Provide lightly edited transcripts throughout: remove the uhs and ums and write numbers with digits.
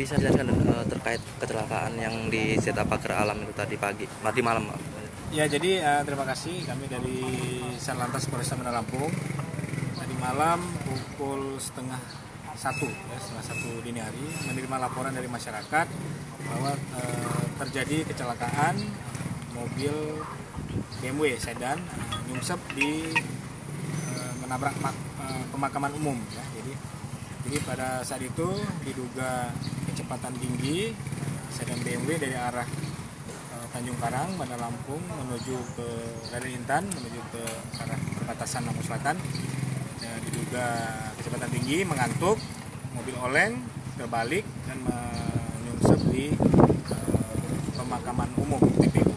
bisa dijelaskan terkait kecelakaan yang di Zeta Pagar Alam itu tadi malam, maaf. Ya, jadi terima kasih, kami dari Satlantas Polresta Bandar Lampung. Tadi malam pukul setengah satu dini hari menerima laporan dari masyarakat bahwa terjadi kecelakaan mobil BMW sedan nyungsep di menabrak pemakaman umum. Ya. Jadi pada saat itu diduga kecepatan tinggi sedan BMW dari arah Tanjung Karang, Bandar Lampung menuju ke Raden Intan, menuju ke arah perbatasan Lampung Selatan. Ya, diduga kecepatan tinggi, mengantuk, mobil oleng, terbalik dan menyungsep di pemakaman umum TPU.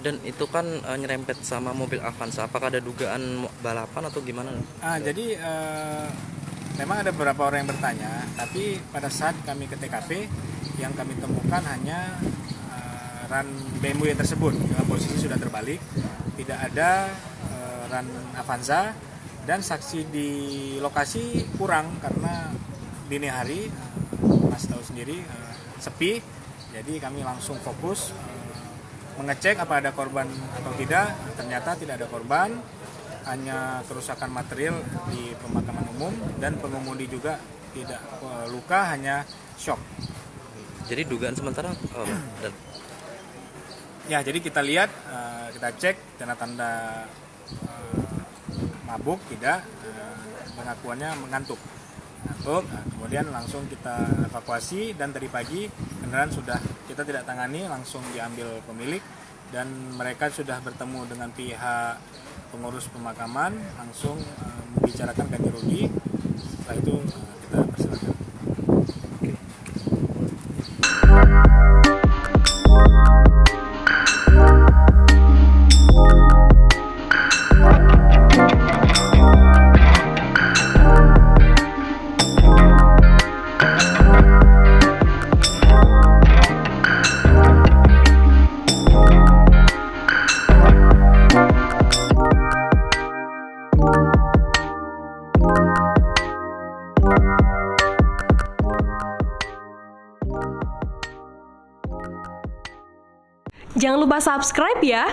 Dan itu kan nyerempet sama mobil Avanza. Apakah ada dugaan balapan atau gimana? Jadi memang ada beberapa orang yang bertanya, tapi pada saat kami ke TKP yang kami temukan hanya ran BMW tersebut dengan posisi sudah terbalik, tidak ada ran Avanza, dan saksi di lokasi kurang karena dini hari, Mas tahu sendiri, sepi. Jadi kami langsung fokus mengecek apa ada korban atau tidak. Ternyata tidak ada korban, hanya kerusakan material di pemakaman umum, dan pengemudi juga tidak luka, hanya shock. Jadi dugaan sementara Ya, jadi kita lihat, kita cek tanda-tanda mabuk, tidak, pengakuannya mengantuk. Kemudian langsung kita evakuasi, dan tadi pagi kendaraan sudah kita tidak tangani, langsung diambil pemilik, dan mereka sudah bertemu dengan pihak pengurus pemakaman, langsung membicarakan ganti rugi. Setelah itu kita persilakan. Jangan lupa subscribe ya.